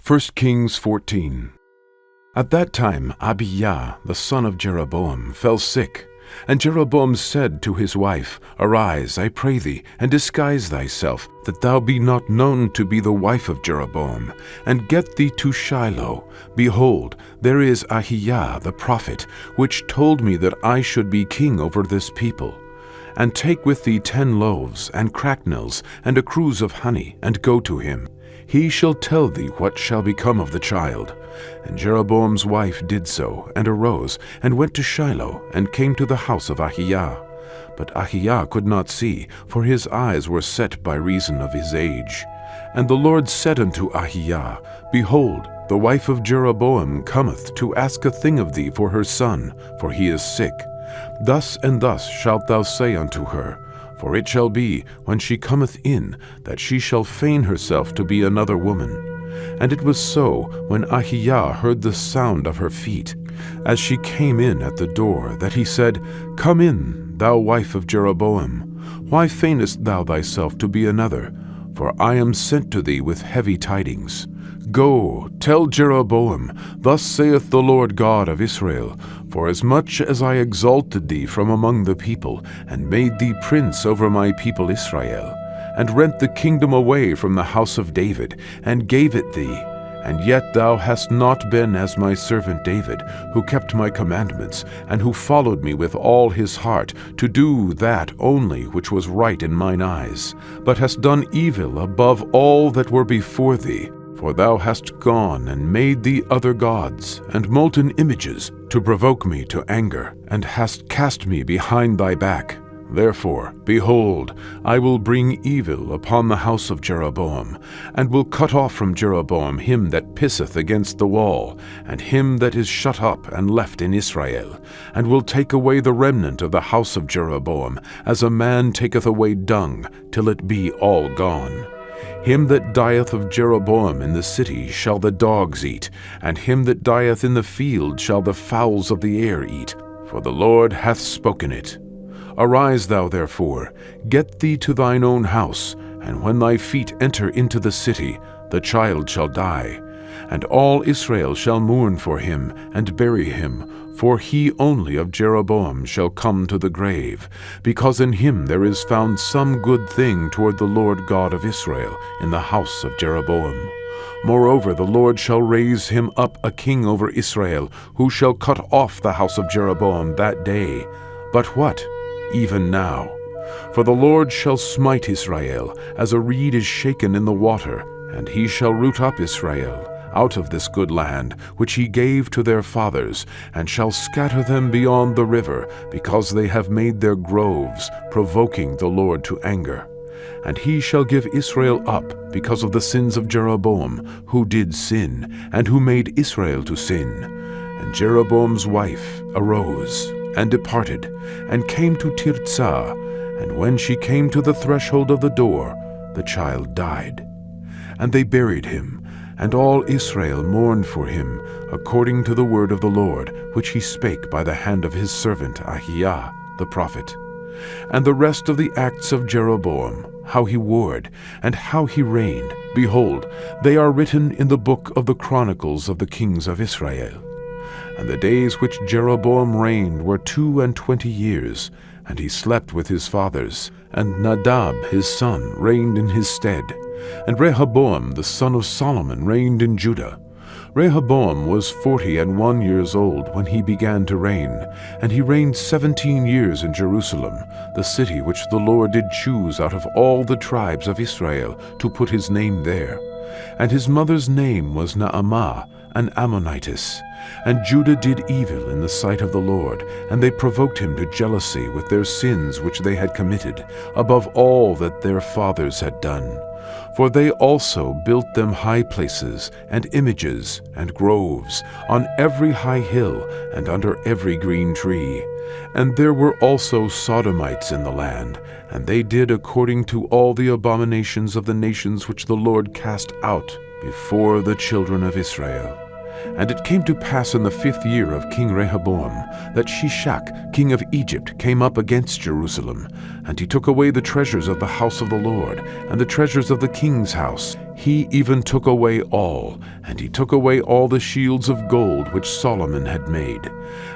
1 Kings 14. At that time Abijah, the son of Jeroboam, fell sick. And Jeroboam said to his wife, Arise, I pray thee, and disguise thyself, that thou be not known to be the wife of Jeroboam, and get thee to Shiloh. Behold, there is Ahijah the prophet, which told me that I should be king over this people. And take with thee 10 loaves, and cracknels, and a cruse of honey, and go to him. He shall tell thee what shall become of the child. And Jeroboam's wife did so, and arose, and went to Shiloh, and came to the house of Ahijah. But Ahijah could not see, for his eyes were set by reason of his age. And the Lord said unto Ahijah, Behold, the wife of Jeroboam cometh to ask a thing of thee for her son, for he is sick. Thus and thus shalt thou say unto her, for it shall be, when she cometh in, that she shall feign herself to be another woman. And it was so, when Ahijah heard the sound of her feet, as she came in at the door, that he said, Come in, thou wife of Jeroboam. Why feignest thou thyself to be another? For I am sent to thee with heavy tidings. Go, tell Jeroboam, Thus saith the Lord God of Israel, Forasmuch as I exalted thee from among the people, and made thee prince over my people Israel, and rent the kingdom away from the house of David, and gave it thee, and yet thou hast not been as my servant David, who kept my commandments, and who followed me with all his heart, to do that only which was right in mine eyes, but hast done evil above all that were before thee. For thou hast gone and made thee other gods, and molten images, to provoke me to anger, and hast cast me behind thy back. Therefore, behold, I will bring evil upon the house of Jeroboam, and will cut off from Jeroboam him that pisseth against the wall, and him that is shut up and left in Israel, and will take away the remnant of the house of Jeroboam, as a man taketh away dung, till it be all gone. Him that dieth of Jeroboam in the city shall the dogs eat, and him that dieth in the field shall the fowls of the air eat, for the Lord hath spoken it. Arise thou therefore, get thee to thine own house, and when thy feet enter into the city, the child shall die. And all Israel shall mourn for him, and bury him, for he only of Jeroboam shall come to the grave, because in him there is found some good thing toward the Lord God of Israel in the house of Jeroboam. Moreover, the Lord shall raise him up a king over Israel, who shall cut off the house of Jeroboam that day. But what? Even now. For the Lord shall smite Israel, as a reed is shaken in the water, and he shall root up Israel out of this good land, which he gave to their fathers, and shall scatter them beyond the river, because they have made their groves, provoking the Lord to anger. And he shall give Israel up because of the sins of Jeroboam, who did sin, and who made Israel to sin. And Jeroboam's wife arose, and departed, and came to Tirzah, and when she came to the threshold of the door, the child died. And they buried him, and all Israel mourned for him, according to the word of the Lord, which he spake by the hand of his servant Ahijah the prophet. And the rest of the acts of Jeroboam, how he warred, and how he reigned, behold, they are written in the book of the chronicles of the kings of Israel. And the days which Jeroboam reigned were 22 years, and he slept with his fathers, and Nadab his son reigned in his stead. And Rehoboam the son of Solomon reigned in Judah. Rehoboam was 41 years old when he began to reign, and he reigned 17 years in Jerusalem, the city which the Lord did choose out of all the tribes of Israel to put his name there. And his mother's name was Naamah, an Ammonitess. And Judah did evil in the sight of the Lord, and they provoked him to jealousy with their sins which they had committed, above all that their fathers had done. For they also built them high places, and images, and groves, on every high hill, and under every green tree. And there were also Sodomites in the land, and they did according to all the abominations of the nations which the Lord cast out before the children of Israel. And it came to pass in the 5th year of King Rehoboam, that Shishak, king of Egypt, came up against Jerusalem, and he took away the treasures of the house of the Lord, and the treasures of the king's house, He even took away all, and he took away all the shields of gold which Solomon had made.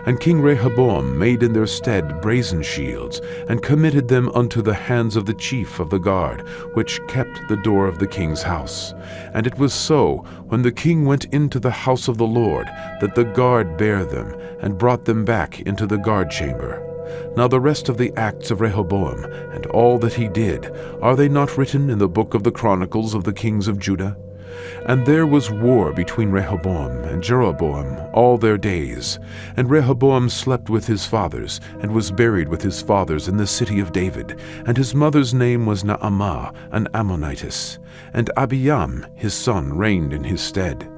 And King Rehoboam made in their stead brazen shields, and committed them unto the hands of the chief of the guard, which kept the door of the king's house. And it was so, when the king went into the house of the Lord, that the guard bare them, and brought them back into the guard chamber. Now the rest of the acts of Rehoboam, and all that he did, are they not written in the book of the chronicles of the kings of Judah? And there was war between Rehoboam and Jeroboam all their days. And Rehoboam slept with his fathers, and was buried with his fathers in the city of David. And his mother's name was Naamah, an Ammonitess. And Abiam his son reigned in his stead.